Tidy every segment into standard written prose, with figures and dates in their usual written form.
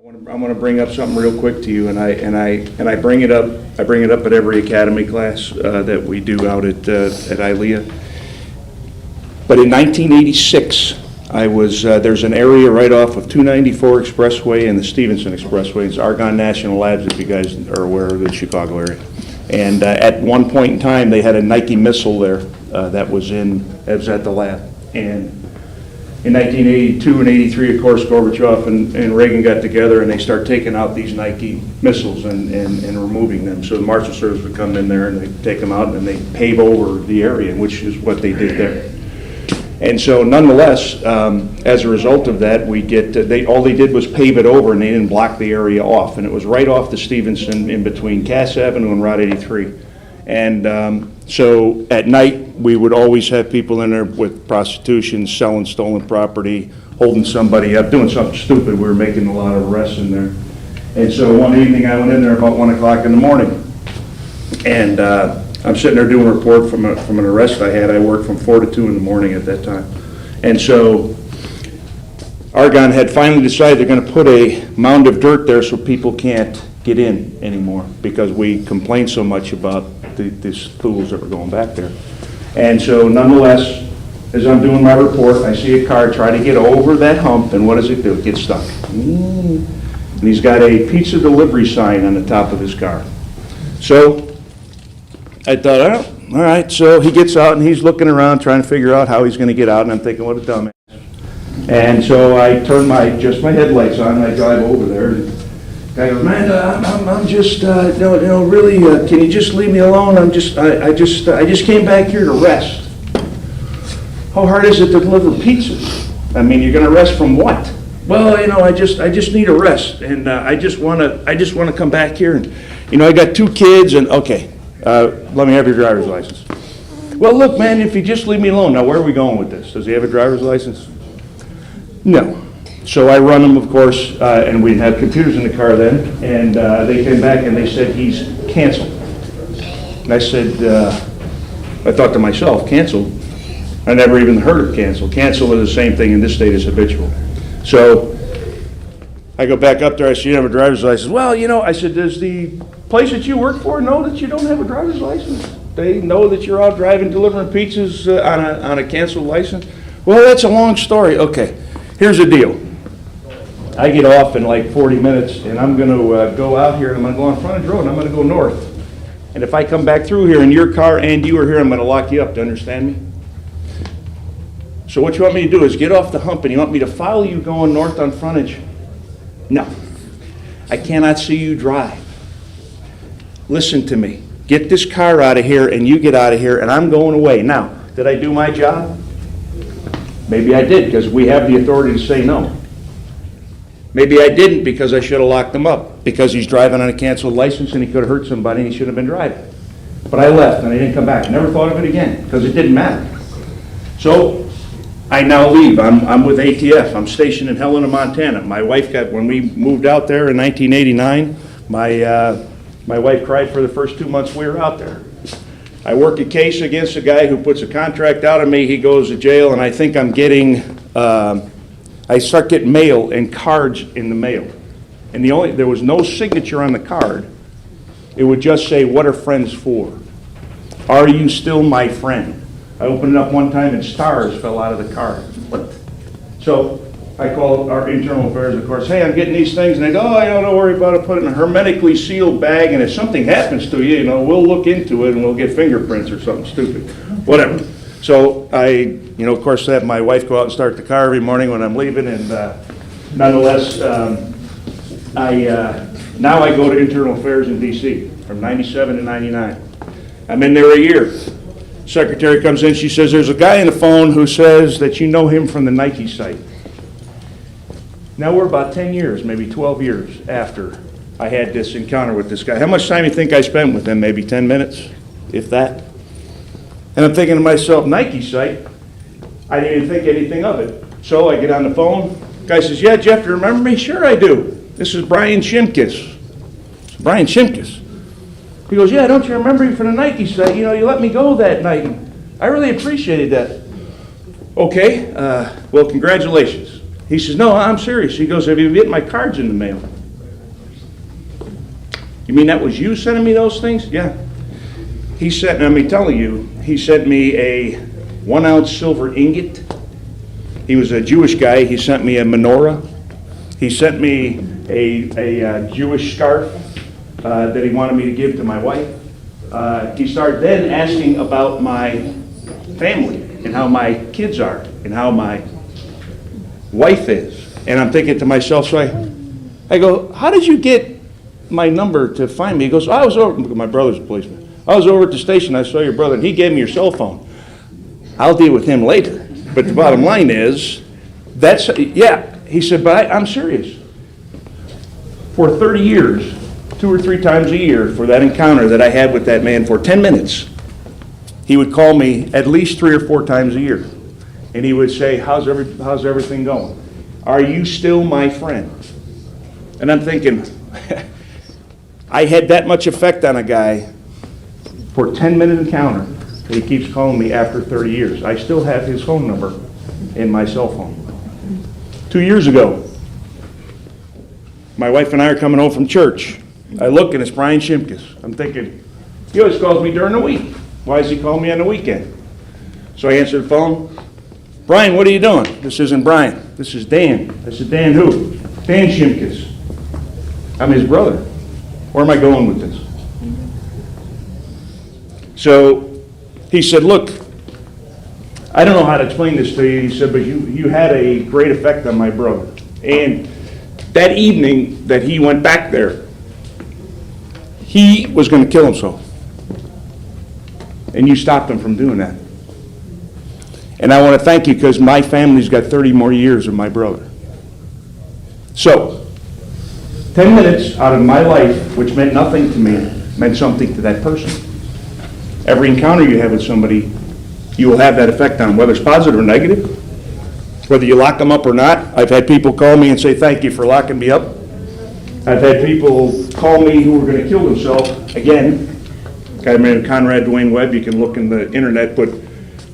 I'm going to bring up something real quick to you, and I bring it up. I bring it up at every academy class that we do out at ILEA. But in 1986, I was there's an area right off of 294 Expressway and the Stevenson Expressway. It's Argonne National Labs, if you guys are aware of the Chicago area. And at one point in time, they had a Nike missile there that was at the lab. And in 1982 and 83, of course, Gorbachev and Reagan got together and they start taking out these Nike missiles and removing them. So the Marshal Service would come in there and they take them out and they pave over the area, which is what they did there. And so nonetheless, as a result of that, we get, all they did was pave it over and they didn't block the area off. And it was right off the Stevenson in between Cass Avenue and Route 83. And so at night, we would always have people in there with prostitution, selling stolen property, holding somebody up, doing something stupid. We were making a lot of arrests in there. And so one evening I went in there about 1 o'clock in the morning. And I'm sitting there doing a report from an arrest I had. I worked from 4 to 2 in the morning at that time. And so Argonne had finally decided they're going to put a mound of dirt there so people can't get in anymore because we complained so much about these fools that were going back there. And so nonetheless, as I'm doing my report, I see a car try to get over that hump, and what does it do? It gets stuck. And he's got a pizza delivery sign on the top of his car. So I thought, oh, all right, so he gets out and he's looking around trying to figure out how he's going to get out, and I'm thinking, what a dumbass. And so I turn my headlights on and I drive over there. And the guy goes, man, I'm just, really, can you just leave me alone? I just came back here to rest. How hard is it to deliver pizzas? I mean, you're going to rest from what? Well, I just need a rest, and I just want to come back here, and I got 2 kids, and okay. Let me have your driver's license. Well, look, man, if you just leave me alone. Now, where are we going with this? Does he have a driver's license? No. So I run him, of course, and we had computers in the car then, and they came back and they said he's canceled. And I said, I thought to myself, canceled? I never even heard of cancel. Cancel is the same thing in this state as habitual. So I go back up there, I see you have a driver's license. Well, I said, does the place that you work for know that you don't have a driver's license? They know that you're out driving, delivering pizzas on a canceled license? Well, that's a long story. Okay, here's the deal. I get off in like 40 minutes, and I'm going to go out here, and I'm going to go on frontage road, and I'm going to go north. And if I come back through here in your car and you are here, I'm going to lock you up. Do you understand me? So what you want me to do is get off the hump, and you want me to follow you going north on frontage? No. I cannot see you drive. Listen to me. Get this car out of here, and you get out of here, and I'm going away. Now, did I do my job? Maybe I did, because we have the authority to say no. Maybe I didn't, because I should have locked him up, because he's driving on a canceled license and he could have hurt somebody and he shouldn't have been driving. But I left and I didn't come back. I never thought of it again, because it didn't matter. So I now leave. I'm with ATF. I'm stationed in Helena, Montana. My wife when we moved out there in 1989, my wife cried for the first 2 months we were out there. I work a case against a guy who puts a contract out on me. He goes to jail, and I think I'm getting, I start getting mail and cards in the mail. And there was no signature on the card. It would just say, what are friends for? Are you still my friend? I opened it up one time and stars fell out of the card. What? So I called our internal affairs, of course. Hey, I'm getting these things, and they go, oh, don't worry about it. Put it in a hermetically sealed bag, and if something happens to you, we'll look into it and we'll get fingerprints or something stupid, whatever. So I, of course, have my wife go out and start the car every morning when I'm leaving, and nonetheless, now I go to internal affairs in D.C. from 97 to 99. I'm in there a year. Secretary comes in, she says, there's a guy on the phone who says that you know him from the Nike site. Now we're about 10 years, maybe 12 years after I had this encounter with this guy. How much time do you think I spent with him? Maybe 10 minutes, if that. And I'm thinking to myself, Nike site? I didn't even think anything of it. So I get on the phone. Guy says, yeah, Jeff, do you remember me? Sure I do. This is Brian Shimkus. Brian Shimkus. He goes, yeah, don't you remember me from the Nike site? You let me go that night. I really appreciated that. Okay, well, congratulations. He says, no, I'm serious. He goes, have you been getting my cards in the mail? You mean that was you sending me those things? Yeah. He sent, let me tell you, he sent me a 1 ounce silver ingot. He was a Jewish guy. He sent me a menorah. He sent me a Jewish scarf that he wanted me to give to my wife. He started then asking about my family and how my kids are and how my wife is. And I'm thinking to myself, so I go, how did you get my number to find me? He goes, I was over, my brother's a policeman. I was over at the station, I saw your brother, and he gave me your cell phone. I'll deal with him later. But the bottom line is, yeah, he said, but I'm serious. For 30 years, 2 or 3 times a year, for that encounter that I had with that man for 10 minutes, he would call me at least 3 or 4 times a year. And he would say, how's everything going? Are you still my friend? And I'm thinking, I had that much effect on a guy for a 10-minute encounter that he keeps calling me after 30 years. I still have his phone number in my cell phone. 2 years ago, my wife and I are coming home from church. I look and it's Brian Shimkus. I'm thinking, he always calls me during the week. Why does he call me on the weekend? So I answer the phone. Brian, what are you doing? This isn't Brian. This is Dan. This is Dan who? Dan Shimkus. I'm his brother. Where am I going with this? So he said, look, I don't know how to explain this to you. He said, but you had a great effect on my brother. And that evening that he went back there, he was going to kill himself. And you stopped him from doing that. And I want to thank you because my family's got 30 more years of my brother. So, 10 minutes out of my life, which meant nothing to me, meant something to that person. Every encounter you have with somebody, you will have that effect on them, whether it's positive or negative, whether you lock them up or not. I've had people call me and say, thank you for locking me up. I've had people call me who were going to kill themselves. Again, guy named Conrad Dwayne Webb, you can look in the internet, put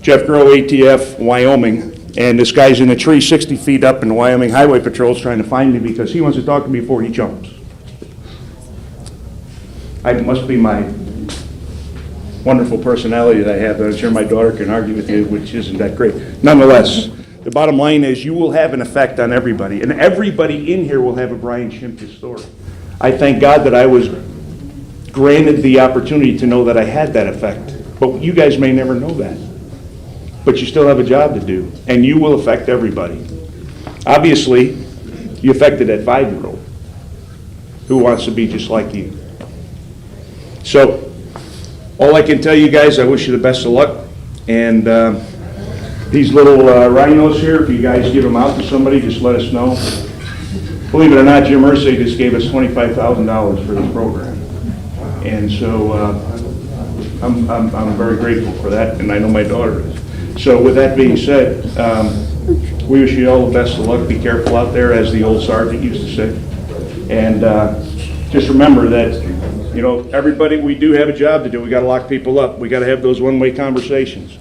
Jeff Groh, ATF, Wyoming, and this guy's in a tree 60 feet up, and the Wyoming Highway Patrol's trying to find me because he wants to talk to me before he jumps. It must be my wonderful personality that I have, that I'm sure my daughter can argue with you, which isn't that great. Nonetheless, the bottom line is you will have an effect on everybody, and everybody in here will have a Brian Shimkus story. I thank God that I was granted the opportunity to know that I had that effect, but you guys may never know that. But you still have a job to do, and you will affect everybody. Obviously, you affected that 5-year-old who wants to be just like you. So, all I can tell you guys, I wish you the best of luck. And these little rhinos here, if you guys give them out to somebody, just let us know. Believe it or not, Jim Irsay just gave us $25,000 for this program. And so I'm very grateful for that, and I know my daughter is. So with that being said, we wish you all the best of luck. Be careful out there, as the old sergeant used to say. And just remember that, you know, everybody, we do have a job to do. We got to lock people up. We got to have those one-way conversations.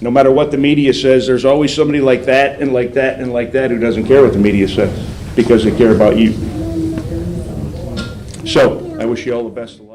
No matter what the media says, there's always somebody like that and like that and like that who doesn't care what the media says because they care about you. So I wish you all the best of luck.